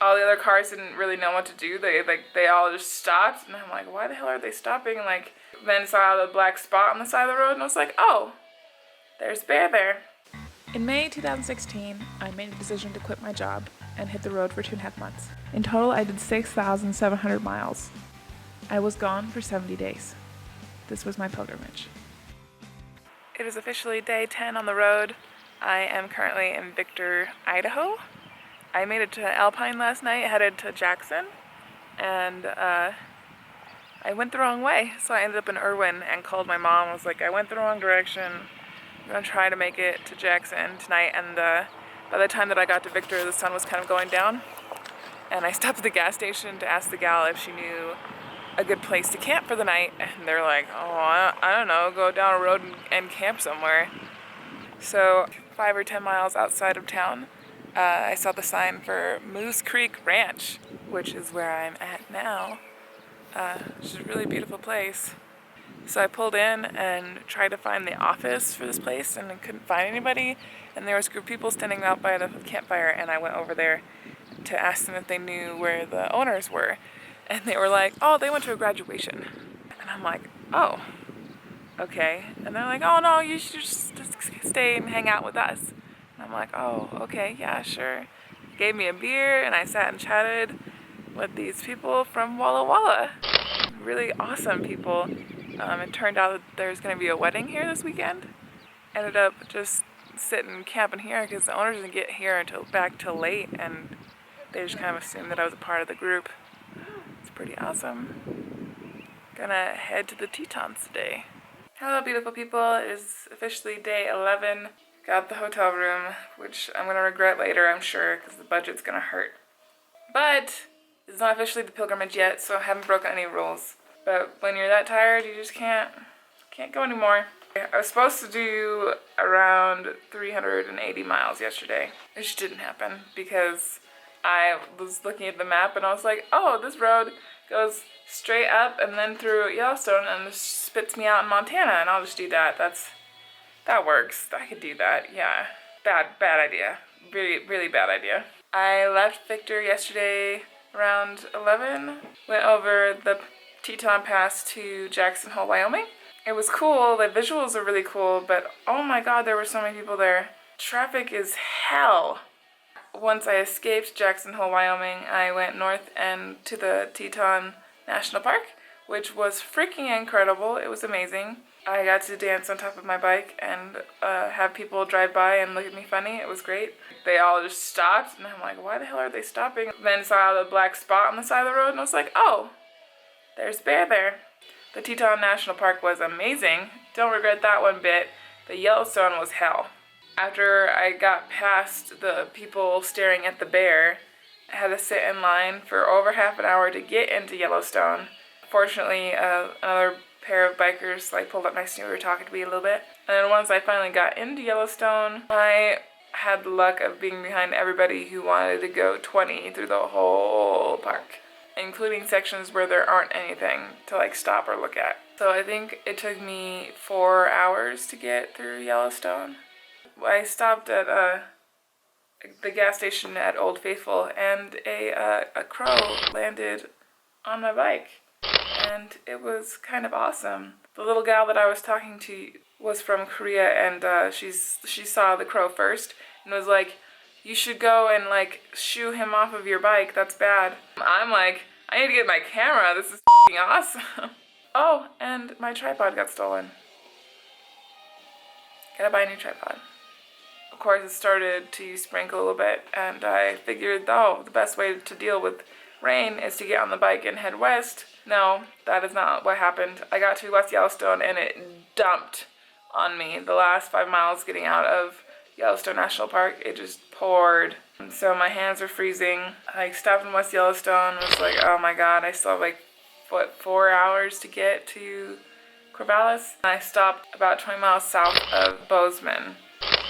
All the other cars didn't really know what to do. They all just stopped, and I'm like, why the hell are they stopping? Like, then saw the black spot on the side of the road, and I was like, oh, there's Bear there. In May 2016, I made the decision to quit my job and hit the road for 2.5 months. In total, I did 6,700 miles. I was gone for 70 days. This was my pilgrimage. It is officially day 10 on the road. I am currently in Victor, Idaho. I made it to Alpine last night, headed to Jackson, and I went the wrong way. So I ended up in Irwin and called my mom. I was like, I went the wrong direction. I'm gonna try to make it to Jackson tonight. And by the time that I got to Victor, the sun was kind of going down. And I stopped at the gas station to ask the gal if she knew a good place to camp for the night. And they're like, oh, I don't know, go down a road and camp somewhere. So 5 or 10 miles outside of town, I saw the sign for Moose Creek Ranch, which is where I'm at now, which is a really beautiful place. So I pulled in and tried to find the office for this place, and I couldn't find anybody. And there was a group of people standing out by the campfire, and I went over there to ask them if they knew where the owners were. And they were like, oh, they went to a graduation. And I'm like, oh, okay. And they're like, oh no, you should just stay and hang out with us. And I'm like, oh, okay, yeah, sure. Gave me a beer, and I sat and chatted with these people from Walla Walla. Really awesome people. It turned out that there's going to be a wedding here this weekend. Ended up just sitting camping here because the owners didn't get here until back till late, and they just kind of assumed that I was a part of the group. It's pretty awesome. Gonna head to the Tetons today. Hello beautiful people, it is officially day 11. Got the hotel room, which I'm gonna regret later, I'm sure, because the budget's gonna hurt. But it's not officially the pilgrimage yet, so I haven't broken any rules. But when you're that tired, you just can't go anymore. I was supposed to do around 380 miles yesterday. It just didn't happen because I was looking at the map and I was like, oh, this road goes straight up and then through Yellowstone and spits me out in Montana, and I'll just do that. That works. I could do that. Yeah. Bad idea. Really, really bad idea. I left Victor yesterday around 11. Went over the Teton Pass to Jackson Hole, Wyoming. It was cool. The visuals are really cool, but oh my god, there were so many people there. Traffic is hell. Once I escaped Jackson Hole, Wyoming, I went north and to the Teton National Park, which was freaking incredible. It was amazing. I got to dance on top of my bike and have people drive by and look at me funny. It was great. They all just stopped, and I'm like, why the hell are they stopping? Then saw the black spot on the side of the road, and I was like, oh, there's Bear there. The Teton National Park was amazing. Don't regret that one bit. The Yellowstone was hell. After I got past the people staring at the bear, I had to sit in line for over half an hour to get into Yellowstone. Fortunately, another pair of bikers pulled up next to me. We were talking to me a little bit. And then once I finally got into Yellowstone, I had the luck of being behind everybody who wanted to go 20 through the whole park, including sections where there aren't anything to stop or look at. So I think it took me 4 hours to get through Yellowstone. I stopped at the gas station at Old Faithful, and a crow landed on my bike, and it was kind of awesome. The little gal that I was talking to was from Korea, and she saw the crow first and was like, you should go and shoo him off of your bike, that's bad. I'm like, I need to get my camera, this is f***ing awesome. Oh, and my tripod got stolen. Gotta buy a new tripod. Of course, it started to sprinkle a little bit, and I figured, the best way to deal with rain is to get on the bike and head west. No, that is not what happened. I got to West Yellowstone, and it dumped on me. The last 5 miles getting out of Yellowstone National Park, it just poured. And so my hands were freezing. I stopped in West Yellowstone, was like, oh my god, I still have 4 hours to get to Corvallis. I stopped about 20 miles south of Bozeman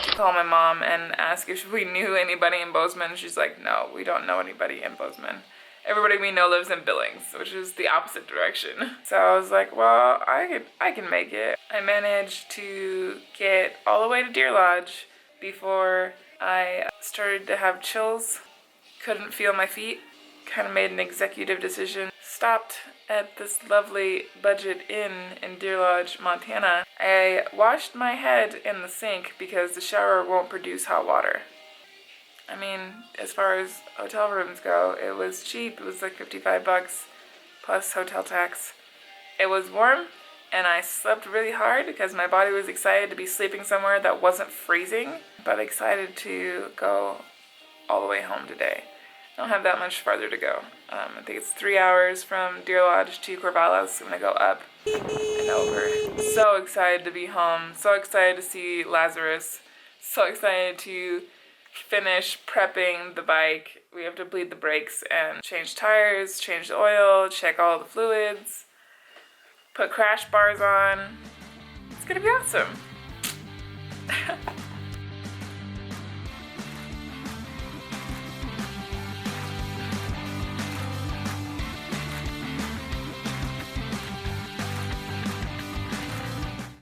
to call my mom and ask if we knew anybody in Bozeman. She's like, no, we don't know anybody in Bozeman. Everybody we know lives in Billings, which is the opposite direction. So I was like, well, I can make it. I managed to get all the way to Deer Lodge before I started to have chills. couldn't feel my feet. Kind of made an executive decision. Stopped at this lovely budget inn in Deer Lodge, Montana. I washed my head in the sink because the shower won't produce hot water. I mean, as far as hotel rooms go, it was cheap. It was like $55 plus hotel tax. It was warm, and I slept really hard because my body was excited to be sleeping somewhere that wasn't freezing, but excited to go all the way home today. I don't have that much farther to go. I think it's 3 hours from Deer Lodge to Corvallis. I'm gonna go up and over. So excited to be home. So excited to see Lazarus. So excited to finish prepping the bike. We have to bleed the brakes and change tires, change the oil, check all the fluids, put crash bars on. It's gonna be awesome.